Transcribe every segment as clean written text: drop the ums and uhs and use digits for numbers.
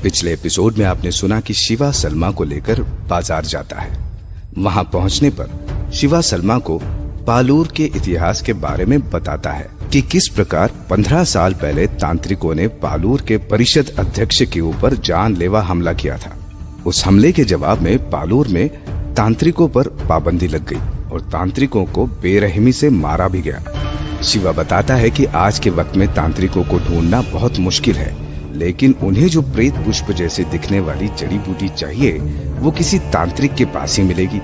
पिछले एपिसोड में आपने सुना कि शिवा सलमा को लेकर बाजार जाता है। वहां पहुंचने पर शिवा सलमा को पालूर के इतिहास के बारे में बताता है कि किस प्रकार 15 साल पहले तांत्रिकों ने पालूर के परिषद अध्यक्ष के ऊपर जानलेवा हमला किया था। उस हमले के जवाब में पालूर में तांत्रिकों पर पाबंदी लग गई और तांत्रिकों को बेरहमी से मारा भी गया। शिवा बताता है कि आज के वक्त में तांत्रिकों को ढूंढना बहुत मुश्किल है, लेकिन उन्हें जो प्रेत पुष्प जैसे दिखने वाली जड़ी बूटी चाहिए वो किसी तांत्रिक के पास ही मिलेगी।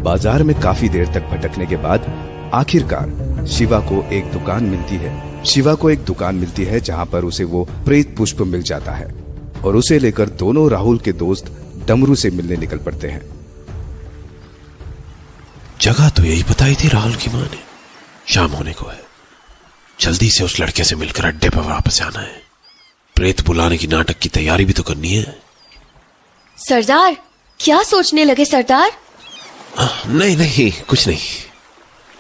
बाजार में काफी देर तक भटकने के बाद आखिरकार शिवा को एक दुकान मिलती है जहां पर उसे वो प्रेत पुष्प मिल जाता है और उसे लेकर दोनों राहुल के दोस्त डमरू से मिलने निकल पड़ते हैं। जगह तो यही बताई थी राहुल की माँ ने। शाम होने को है, जल्दी से उस लड़के से मिलकर अड्डे पर वापस आना है। प्रेत बुलाने की नाटक की तैयारी भी तो करनी है। सरदार, क्या सोचने लगे सरदार? नहीं कुछ नहीं।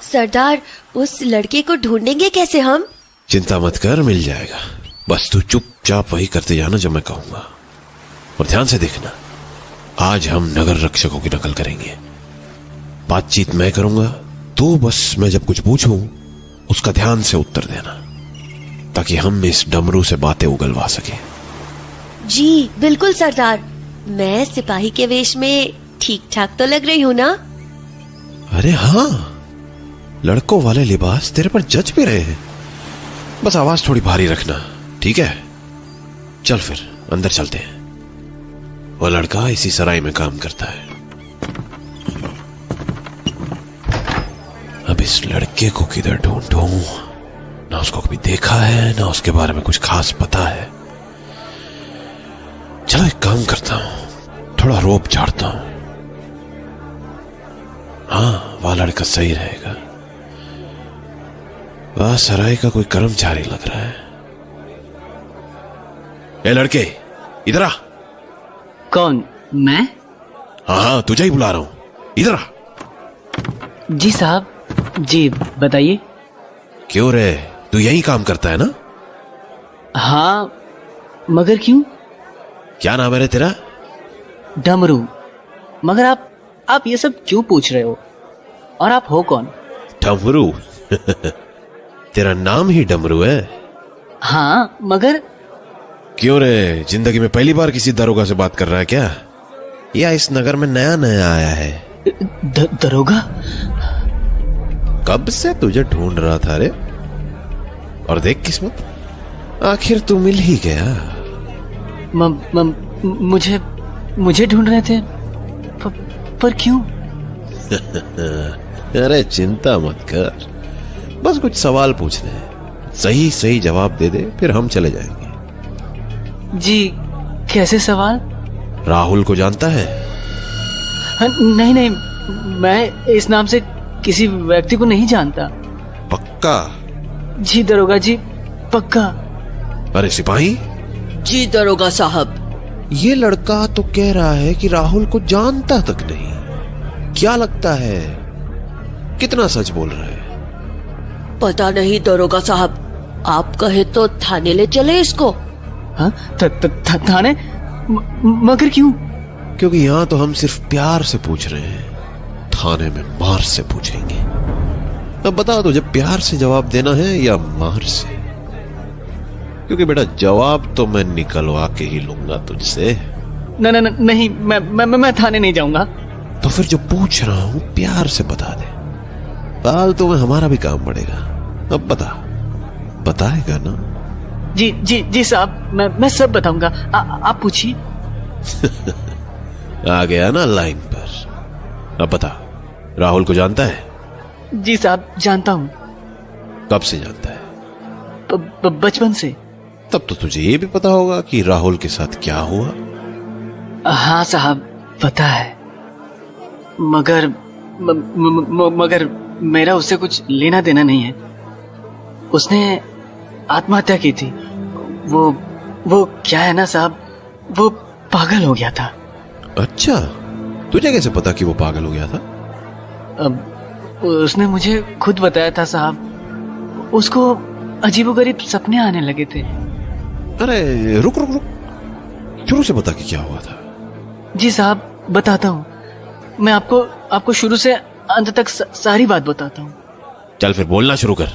सरदार, उस लड़के को ढूंढेंगे कैसे हम? चिंता मत कर, मिल जाएगा। बस तू चुपचाप वही करते जाना जो मैं कहूंगा। और ध्यान से देखना, आज हम नगर रक्षकों की नकल करेंगे। बातचीत मैं करूंगा, तो बस मैं जब कुछ पूछूं उसका ध्यान से उत्तर देना, ताकि हम इस डमरू से बातें उगलवा सके। जी बिल्कुल सरदार, मैं सिपाही के वेश में ठीक ठाक तो लग रही हूँ ना? अरे हाँ, लड़कों वाले लिबास तेरे पर जच भी रहे हैं। बस आवाज थोड़ी भारी रखना, ठीक है? चल फिर अंदर चलते हैं। वो लड़का इसी सराय में काम करता है। अब इस लड़के को किधर ढूंढूं? ना उसको कभी देखा है, ना उसके बारे में कुछ खास पता है। चलो एक काम करता हूं, थोड़ा रोप झाड़ता हूं। हाँ, वह लड़का सही रहेगा। वह सराय का कोई कर्मचारी लग रहा है। ए लड़के, इधर आ। कौन? मैं? हाँ, तुझे ही बुला रहा हूं, इधर आ। जी साहब, जी बताइए। क्यों रे, तू यही काम करता है ना? हाँ, मगर क्यों? क्या नाम है रे तेरा? डमरू। मगर आप ये सब क्यों पूछ रहे हो? और आप हो कौन? डमरू? तेरा नाम ही डमरू है? हाँ, मगर क्यों रे, जिंदगी में पहली बार किसी दरोगा से बात कर रहा है क्या? या इस नगर में नया नया आया है? दरोगा? कब से तुझे ढूंढ रहा था रे, और देख किस्मत, आखिर तू मिल ही गया। मुझे ढूंढ रहे थे, पर क्यों? अरे चिंता मत कर, बस कुछ सवाल पूछने हैं। सही जवाब दे दे, फिर हम चले जाएंगे। जी, कैसे सवाल? राहुल को जानता है? नहीं, मैं इस नाम से किसी व्यक्ति को नहीं जानता। पक्का? जी दरोगा जी, पक्का। अरे सिपाही? जी दरोगा साहब। ये लड़का तो कह रहा है कि राहुल को जानता तक नहीं। क्या लगता है, कितना सच बोल रहा है? पता नहीं दरोगा साहब, आप कहे तो थाने ले चले इसको। हाँ, थाने? मगर क्यों? क्योंकि यहाँ तो हम सिर्फ प्यार से पूछ रहे हैं, थाने में मार से पूछेंगे। अब बता, तुझे प्यार से जवाब देना है या मार से? क्योंकि बेटा, जवाब तो मैं निकलवा के ही लूंगा तुझसे। नहीं, मैं थाने नहीं जाऊंगा। तो फिर जो पूछ रहा हूं प्यार से बता दे, फालतू में हमारा भी काम बढ़ेगा। अब बताएगा ना? जी साहब, मैं सब बताऊंगा। आप पूछिए। आ गया ना लाइन पर। अब बता, राहुल को जानता है? जी साहब, जानता हूँ। कब से जानता है? बचपन से। तब तो तुझे ये भी पता होगा कि राहुल के साथ क्या हुआ? हाँ साहब, पता है। मगर मेरा उससे कुछ लेना देना नहीं है। उसने आत्महत्या की थी। वो क्या है ना साहब, वो पागल हो गया था। अच्छा, तुझे कैसे पता कि वो पागल हो गया था? अब उसने मुझे खुद बताया था साहब। उसको अजीबोगरीब सपने आने लगे थे। अरे रुक, शुरू से बता कि क्या हुआ था। जी साहब बताता हूँ, मैं आपको शुरू से अंत तक सारी बात बताता हूँ। चल फिर बोलना शुरू कर।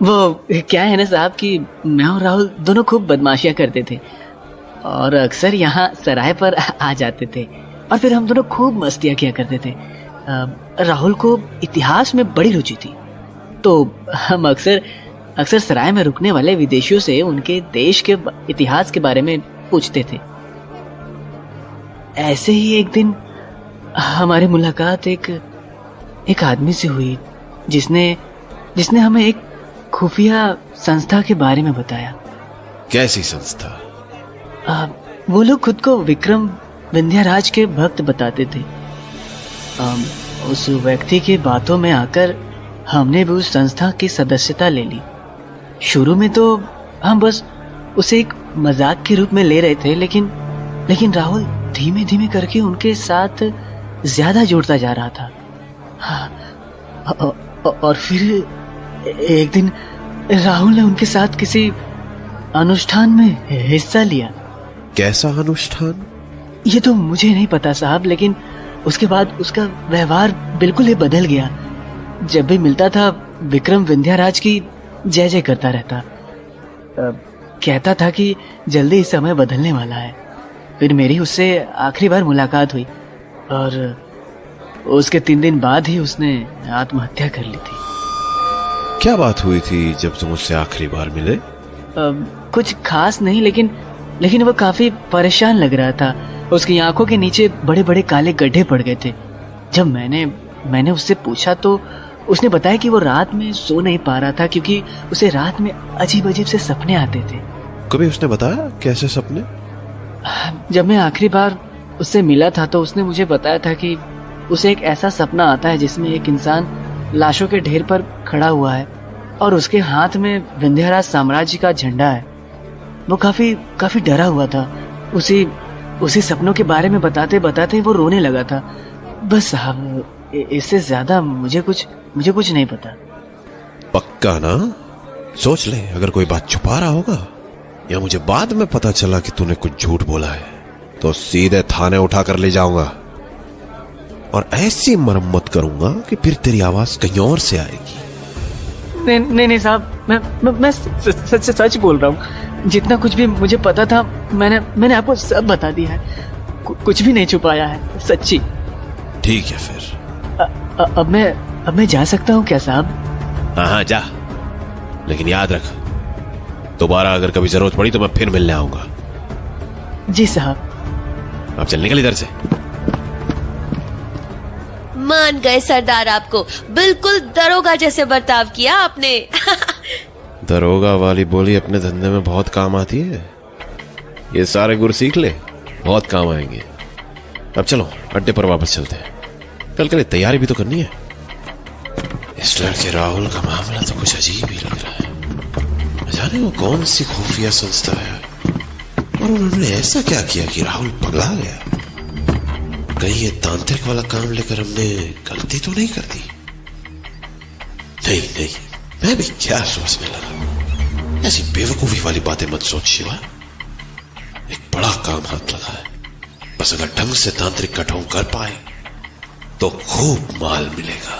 वो क्या है ना साहब कि मैं और राहुल दोनों खूब बदमाशियां करते थे और अक्सर यहाँ सराय पर आ जाते थे और फिर हम दोनों खूब मस्तियां किया करते थे। राहुल को इतिहास में बड़ी रुचि थी, तो हम अक्सर सराय में रुकने वाले विदेशियों से उनके देश के इतिहास के बारे में पूछते थे। ऐसे ही एक दिन हमारी मुलाकात एक आदमी से हुई जिसने हमें एक खुफिया संस्था के बारे में बताया। कैसी संस्था? वो लोग खुद को विक्रम विंध्याराज के भक्त बताते थे। उस व्यक्ति की बातों में आकर हमने भी उस संस्था की सदस्यता ले ली। शुरू में तो हम बस उसे एक मजाक के रूप में ले रहे थे, लेकिन राहुल धीमे धीमे करके उनके साथ ज्यादा जुड़ता जा रहा था। और फिर एक दिन राहुल ने उनके साथ किसी अनुष्ठान में हिस्सा लिया। कैसा अनुष्ठान? ये तो मुझे नहीं पता साहब, लेकिन उसके बाद उसका व्यवहार बिल्कुल ही बदल गया। जब भी मिलता था विक्रम विंध्याराज की जय जय करता रहता। कहता था कि जल्दी समय बदलने वाला है। फिर मेरी उससे आखिरी बार मुलाकात हुई और उसके 3 दिन बाद ही उसने आत्महत्या कर ली थी। क्या बात हुई थी जब तुम उससे आखिरी बार मिले? कुछ खास नहीं, लेकिन वो काफी परेशान लग रहा था। उसकी आंखों के नीचे बड़े बड़े काले गड्ढे पड़ गए थे। जब मैंने उससे पूछा तो उसने बताया कि वो रात में सो नहीं पा रहा था क्योंकि उसे रात में अजीब अजीब से सपने आते थे। कभी उसने बताया कैसे सपने? जब मैं आखिरी बार उससे मिला था तो उसने मुझे बताया था कि उसे एक ऐसा सपना आता है जिसमें एक इंसान लाशों के ढेर पर खड़ा हुआ है और उसके हाथ में विंध्याराज साम्राज्य का झंडा है। वो काफी डरा हुआ था। उसी सपनों के बारे में बताते बताते वो रोने लगा था। बस साहब, इससे ज्यादा मुझे कुछ नहीं पता। पक्का ना? सोच ले, अगर कोई बात छुपा रहा होगा या मुझे बाद में पता चला कि तूने कुछ झूठ बोला है तो सीधे थाने उठा कर ले जाऊंगा और ऐसी मरम्मत करूंगा कि फिर तेरी आवाज कहीं और से आएगी। नहीं साहब, मैं सच बोल रहा हूँ। जितना कुछ भी मुझे पता था मैंने आपको सब बता दिया है। कुछ भी नहीं छुपाया है, सच्ची। ठीक है फिर। अब मैं जा सकता हूँ क्या साहब? हाँ जा, लेकिन याद रख, दोबारा अगर कभी जरूरत पड़ी तो मैं फिर मिलने आऊंगा। जी साहब। अब चल निकल इधर से। मान गए सरदार आपको, बिल्कुल दरोगा जैसे बर्ताव किया आपने। दरोगा वाली बोली अपने धंधे में बहुत काम आती है। ये सारे गुर सीख ले, बहुत काम आएंगे। अब चलो अड्डे पर वापस चलते हैं, कल के लिए तैयारी भी तो करनी है। इस लड़के राहुल का मामला तो कुछ अजीब ही लग रहा है। न जाने वो कौन सी खुफिया संस्था है और उन्होंने ऐसा क्या किया कि राहुल पगला गया। कहीं ये तांत्रिक वाला काम लेकर हमने गलती तो नहीं कर दी? नहीं, मैं भी क्या सोचने लगा। ऐसी बेवकूफी वाली बातें मत सोच शिवा। एक बड़ा काम हाथ लगा है, बस अगर ढंग से तांत्रिक का ढोंग कर पाए तो खूब माल मिलेगा।